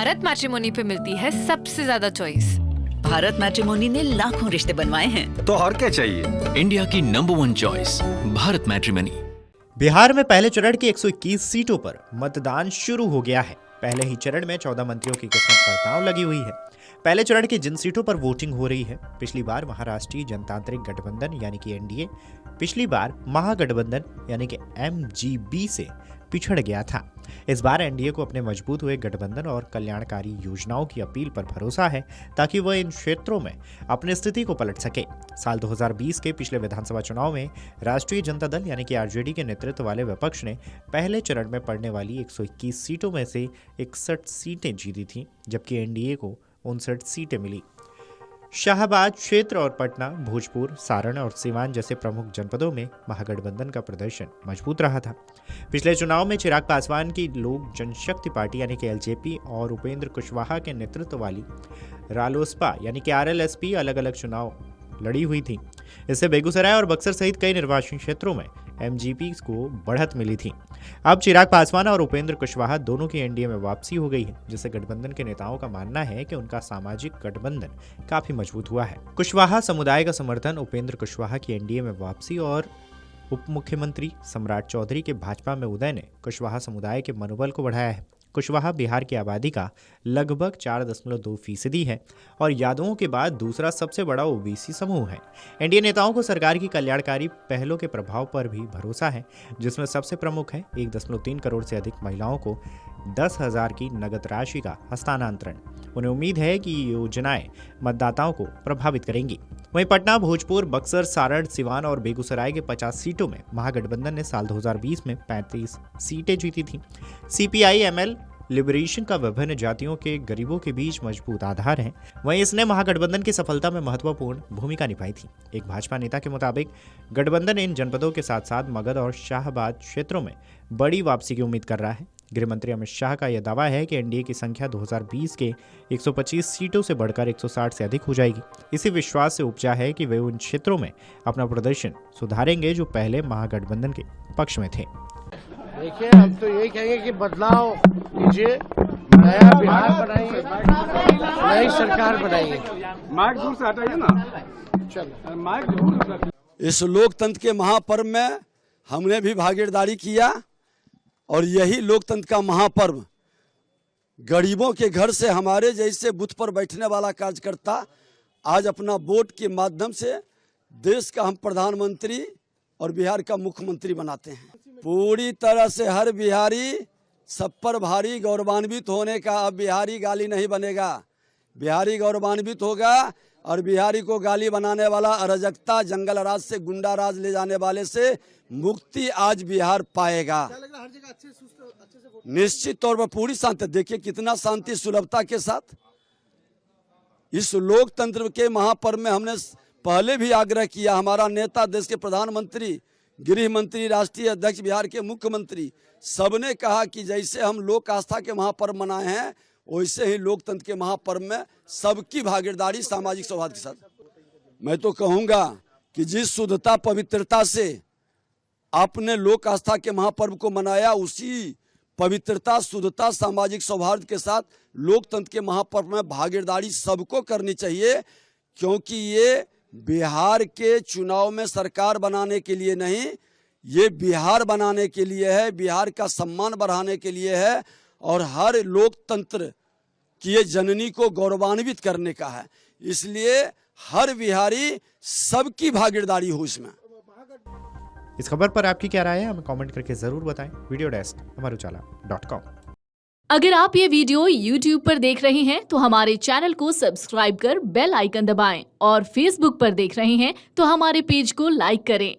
Bharat matrimony पे मिलती है सबसे ज्यादा चॉइस। भारत मैट्रिमोनी ने लाखों रिश्ते बनवाए हैं। तो और क्या चाहिए? इंडिया की number 1 choice Bharat matrimony. Bihar में पहले चरण की 121 सीटों पर मतदान शुरू हो गया है। पहले ही चरण में 14 मंत्रियों की किस्मत पर दांव लगी हुई है। पहले चरण की जिन सीटों पर वोटिंग हो रही है, पिछली बार महाराष्ट्रीय जनतांत्रिक गठबंधन यानी कि एनडीए पिछली बार महागठबंधन यानी कि एमजीबी से पिछड़ गया था। इस बार एनडीए को अपने मजबूत हुए गठबंधन और कल्याणकारी योजनाओं की अपील पर भरोसा है ताकि वह इन क्षेत्रों में अपनी स्थिति को पलट सके। साल 2020 के पिछले विधानसभा चुनाव में राष्ट्रीय जनता दल यानी कि आरजेडी के नेतृत्व वाले विपक्ष ने पहले चरण में पड़ने वाली 121 सीटों में से 61 सीटें जीती थीं, जबकि एनडीए को 59 सीटें मिली। शाहबाद क्षेत्र और पटना, भोजपुर, सारण और सीवान जैसे प्रमुख जनपदों में महागठबंधन का प्रदर्शन मजबूत रहा था। पिछले चुनाव में चिराग पासवान की लोक जनशक्ति पार्टी यानी कि एलजेपी और उपेंद्र कुशवाहा के नेतृत्व वाली रालोसपा यानी कि आरएलएसपी अलग अलग चुनाव लड़ी हुई थी। इससे बेगूसराय और बक्सर सहित कई निर्वाचन क्षेत्रों में एमजीपी को बढ़त मिली थी। अब चिराग पासवान और उपेंद्र कुशवाहा दोनों की एनडीए में वापसी हो गई है, जिससे गठबंधन के नेताओं का मानना है कि उनका सामाजिक गठबंधन काफी मजबूत हुआ है। कुशवाहा समुदाय का समर्थन, उपेंद्र कुशवाहा की एनडीए में वापसी और उप मुख्यमंत्री सम्राट चौधरी के भाजपा में उदय ने कुशवाहा समुदाय के मनोबल को बढ़ाया है। कुशवाहा बिहार की आबादी का लगभग 4.2% है और यादवों के बाद दूसरा सबसे बड़ा ओबीसी समूह है। एनडीए नेताओं को सरकार की कल्याणकारी पहलों के प्रभाव पर भी भरोसा है, जिसमें सबसे प्रमुख है 1.3 करोड़ से अधिक महिलाओं को 10,000 की नगद राशि का हस्तांतरण। उन्हें उम्मीद है कि ये योजनाएं मतदाताओं को प्रभावित करेंगी। वहीं पटना, भोजपुर, बक्सर, सारण, सिवान और बेगूसराय के 50 सीटों में महागठबंधन ने साल 2020 में 35 सीटें जीती थीं। सीपीआई एमएल लिबरेशन का विभिन्न जातियों के गरीबों के बीच मजबूत आधार है। वहीं इसने महागठबंधन की सफलता में महत्वपूर्ण भूमिका निभाई थी। एक भाजपा नेता के मुताबिक गठबंधन इन जनपदों के साथ साथ मगध और शाहबाद क्षेत्रों में बड़ी वापसी की उम्मीद कर रहा है। गृह मंत्री अमित शाह का यह दावा है कि एनडीए की संख्या 2020 के 125 सीटों से बढ़कर 160 से अधिक हो जाएगी। इसी विश्वास से उपजा है कि वे उन क्षेत्रों में अपना प्रदर्शन सुधारेंगे जो पहले महागठबंधन के पक्ष में थे। देखिए, हम तो यही कहेंगे कि बदलाव कीजिए, नया बिहार बनाइए, नई सरकार बनाइए। माइक दूर से हटाइए ना। चलो, माइक दूर। इस लोकतंत्र के महापर्व में हमने भी भागीदारी किया और यही लोकतंत्र का महापर्व गरीबों के घर से हमारे जैसे बूथ पर बैठने वाला कार्यकर्ता आज अपना वोट के माध्यम से देश का हम प्रधानमंत्री और बिहार का मुख्यमंत्री बनाते हैं। पूरी तरह से हर बिहारी सब पर भारी गौरवान्वित होने का। अब बिहारी गाली नहीं बनेगा, बिहारी गौरवान्वित होगा और बिहारी को गाली बनाने वाला अराजकता, जंगल राज से गुंडा राज ले जाने वाले से मुक्ति आज बिहार पाएगा। निश्चित तौर पर पूरी शांति। देखिए कितना शांति सुलभता के साथ इस लोकतंत्र के महापर्व में हमने पहले भी आग्रह किया। हमारा नेता, देश के प्रधानमंत्री, गृह मंत्री, राष्ट्रीय अध्यक्ष, बिहार के मुख्यमंत्री सबने कहा कि जैसे हम लोक आस्था के महापर्व मनाए हैं वैसे ही लोकतंत्र के महापर्व में सबकी भागीदारी सामाजिक सौहार्द के साथ। मैं तो कहूँगा कि जिस शुद्धता पवित्रता से आपने लोक आस्था के महापर्व को मनाया, उसी पवित्रता, शुद्धता, सामाजिक सौहार्द के साथ लोकतंत्र के महापर्व में भागीदारी सबको करनी चाहिए, क्योंकि ये बिहार के चुनाव में सरकार बनाने के लिए नहीं, ये बिहार बनाने के लिए है, बिहार का सम्मान बढ़ाने के लिए है और हर लोकतंत्र की जननी को गौरवान्वित करने का है। इसलिए हर बिहारी सबकी भागीदारी हो इसमें। इस खबर पर आपकी क्या राय है, हमें कमेंट करके जरूर बताएं। वीडियो डेस्क अमरुजाला.com। अगर आप ये वीडियो YouTube पर देख रहे हैं तो हमारे चैनल को सब्सक्राइब कर बेल आइकन दबाएं और Facebook पर देख रहे हैं तो हमारे पेज को लाइक करें।